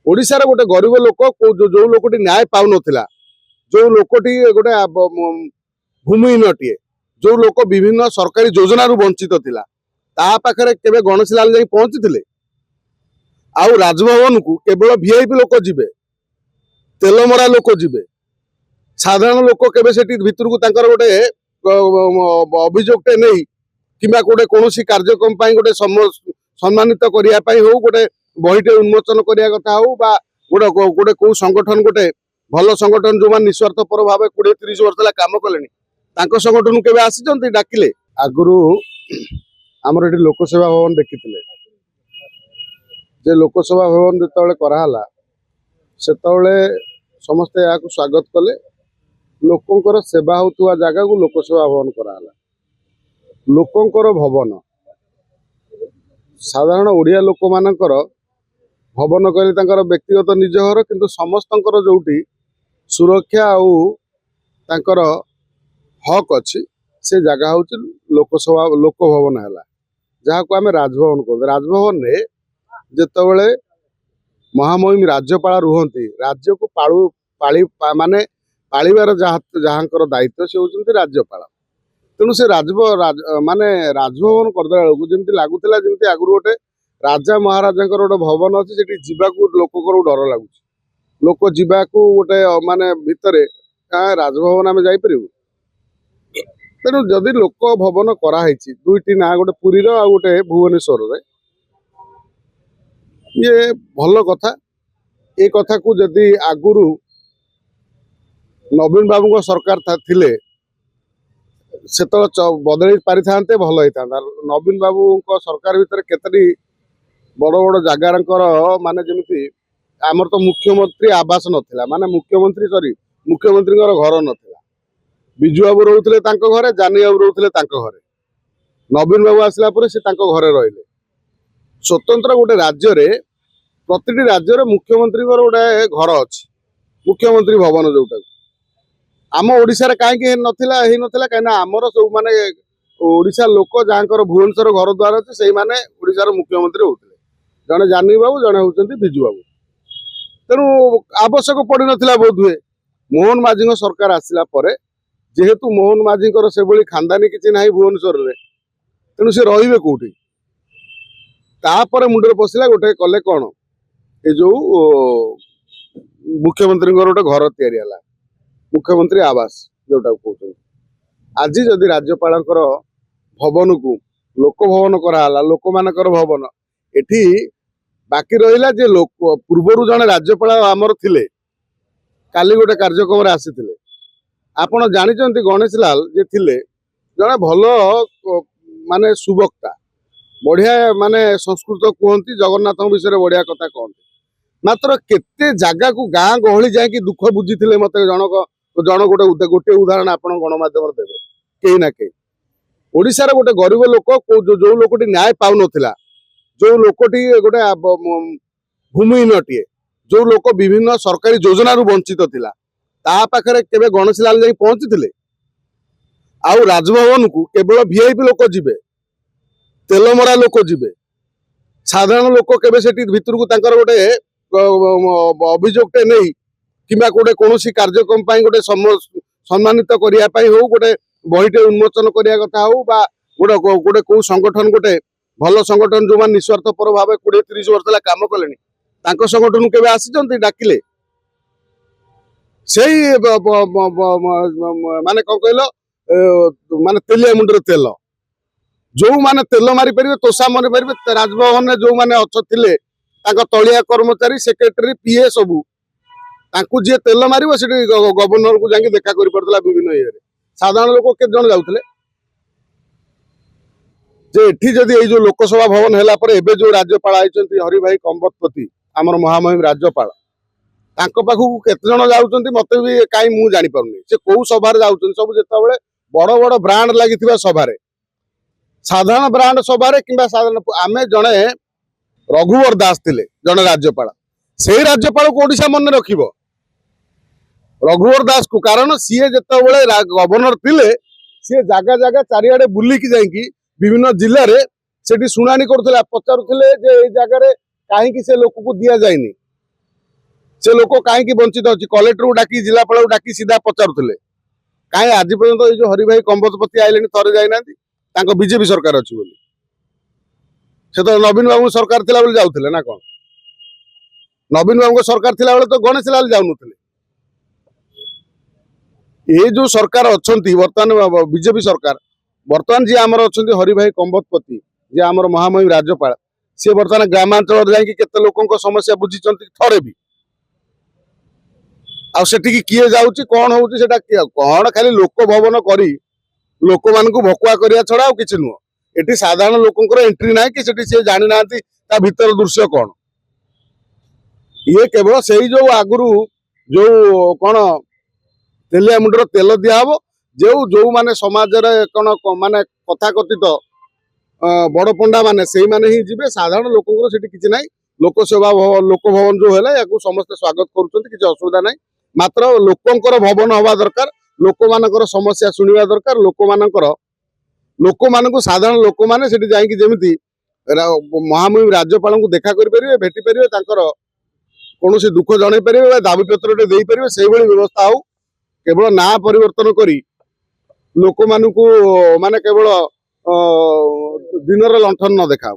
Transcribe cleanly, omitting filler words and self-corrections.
ओडिशार गोटे गरीब लोक जो लोकटी न्याय पाउ नथिला, जो लोकटी गोटे भूमिहीनटीए, जो लोक विभिन्न सरकारी योजना वंचित थिला, ता पाखरे केबे गणेश लाल जाई पहुंचीथिले? आउ राजभवन को केवल वीआईपी लोक जिबे, तेलमरा लोक जिबे, साधारण लोक केबे सेठी भितर को तांकर गोटे अभियोगटे नहीं किंबा गोटे कौन कार्यक्रम गोटे सम्मानित करने हो गोटे बहीटे उन्मोचन करने कथा हो गोटे गोटे कौ संगठन गोटे भल संगठन जो निस्वार्थपर भाव 20-30 वर्ष कम कले संगठन के आसी डाकिले आगु आमर ये लोकसेवा भवन देखी जे लोकसेवा भवन जो कराला से समस्ते या स्वागत कले लोकंकर सेवा होता जगह को लोकसेवा भवन कराला लोकंकर भवन साधारण ओडिया लोक मानकर भवन कहले व्यक्तिगत निज घर किंतु समस्तंकर जोटी सुरक्षा आउर हक अच्छी से जगह हूँ लोकसभा लोक भवन है जहाँ को आम राजभवन कहते। राजभवन में जितेबले महामहिम राज्यपाल रुहती राज्य को पाली माने पालिबार जहाँकर दायित्व से होती राज्यपाल तेणु से माने राजभवन करदे बेलू जमी लगुला जमी आगु गोटे राजा महाराजा गोटे भवन अच्छी से जीवाकू लोकर डर लगुच लोक जीवाकू गोटे माने भितर राजभवन आम जापर तेणु जदि लोक भवन कराई दुईटी ना गोटे पुरीर आ गोटे भुवनेश्वर ये भल कथा ये कथा को जदि आगुरु नवीन बाबू सरकार थिले से बदल पारि था भल होता। नवीन बाबू सरकार भितर केतरी बड़ बड़ जगार माने जमी आमर तो मुख्यमंत्री आवास नथिला माने मुख्यमंत्री मुख्यमंत्री घर नथिला बिजू बाबू रोते घरे जानी बाबू रोते घरे नवीन बाबू आसला से घरे रहिले स्वतंत्र गोटे राज्य प्रति राज्य मुख्यमंत्री गोटे घर अच्छी मुख्यमंत्री भवन जोटा आम ओडिशा रे कहीं नथिला कहीं आमर सब माने ओडिशा लोक जहाँ भुवनेश्वर घर द्वार अच्छे से माने ओडिशार मुख्यमंत्री होते जड़े जानी बाबू जड़े होती बिजू बाबू तेणु आवश्यक पड़ नाला बोध हुए मोहन माझी सरकार आसला जेहेतु मोहन माझी से भाई खानदानी किसी ना भुवनेश्वर में तेणु सी रे कौटी तापर मुंडे पशिला गोटे कले कौन ये जो मुख्यमंत्री गोटे घर या मुख्यमंत्री आवास जोटा कहते आज जदि राज्यपाल भवन को लोक भवन कराला लोक मानकर भवन एठी बाकी रहा जे लोक पूर्वर जड़े राज्यपाल आमर थिले काली गोटे कार्यक्रम आसी आपण जानी गणेश लाल जे थिले जड़े भल माने सुवक्ता बढ़िया माने संस्कृत कहती जगन्नाथ विषय बढ़िया कथा कहते मात्र केते जगह को गाँ गहली जाकि दुख बुझी मत जन गोटे गोटे उदाहरण आप गणमाध्यम देवे कहीं ना कहीं ओडिशार गोटे गरीब लोक जो लोकटी न्याय पाउ नथिला जो लोकटी गोटे भूमिहीनटीए जो लोक विभिन्न सरकारी योजना वंचित थिला ता पाखरे केबे गणेश लाल जाई पहुंचीथिले आउ राजभवन को केवल वीआईपी लोक जिबे तेलमरा लोक जिबे साधारण लोक केबे सेठी भितर को तांकर गोटे अभियोगटे नहीं किंबा गोटे कौन कार्यक्रम गोटे सम्मानित करने हो गोटे बहीटे उन्मोचन करने कथा हो गोटे गोटे कौ संगठन गोटे भल संगठन जो निस्वार्थपर भाव 20-30 वर्ष कम कले संगठन के आसी डाकिले से माने कौन कहल माने तेलिया मुंडर तेल जो माने तेल मारी पारे तोषा मारी पारे राजभवन में जो मैंने अच्छे तलिया कर्मचारी सेक्रेटरी पीए सबू जी तेल मार गवर्नर को जाके देखा कर पार्ला विभिन्न ये साधारण लोक के जन जाते एठी जदि जो लोकसभा भवन है जो राज्यपाल आई हरि भाई कंबतपति आमर महामहिम राज्यपाल पाखक केते जन जाऊँ मत भी कहीं मुझे जापारे से कौ सभार जाऊँ सब जिते बड़ बड़ ब्रांड लगी सभार साधारण ब्रांड सभार कि आम जड़े रघुवर दास थे जड़े राज्यपाल से राज्यपाल को ओडिशा मन रखिब रघुवर दास को कारण सीए जिते गवर्नर थे सी जगह जगह चारिआडे बुलिकी जाइकी विभिन्न जिले में से शुणाणी करुला पचारुले जे जगह कहीं से लोक को दि जाए से लोक कहीं वंचित अच्छी कलेक्टर को डाकी जिलापाल को डाकी सीधा पचारुले कहीं आज पर्यंत ये जो हरि भाई कंबोजपति आइले थे जाना बीजेपी सरकार अच्छी बोली से तो नवीन बाबू सरकार थिला बेले जाउथिले ना कौन नवीन बाबू सरकार थिला बेले तो गणेश लाल जाउनुथिले ये जो सरकार अच्छी बर्तमान बीजेपी सरकार बर्तमान जी आमर अच्छा हरि भाई कंबोजपति जी आमर महामहिम राज्यपाल सी बर्तमान ग्रामांचल जाते लोक समस्या बुझी थे भी आठिकी किए जाऊँच कौन होता कौन खाली लोक भवन करी लोक मान भकुआ करिया छड़ा किसी नुह एटी साधारण लोकंर एंट्री ना कि सी जानी ना भीतर दृश्य कौन ये केवल से जो आगु जो कौन तेलिया मुंडर तेल दिहब जो जो माने समाज कौन माने कथाकथित बड़ पंडा माने से माने ही जीवे साधारण लोकंर से किसी ना लोक सेवा लोक भवन जो है या समस्त स्वागत कर असुविधा ना मात्र लोकंर भवन हवा दरकार लोक मानकर समस्या शुणा दरकार लोक मानक साधारण लोक मैंने जाकि जमी महामहिम राज्यपाल को देखा करें भेटी पारे कौन दुख जन पारे दाबी पत्र दे पारे से व्यवस्था हो केवल ना परिवर्तन करी लोक मानू माने केवल दिन लंठन न देखा।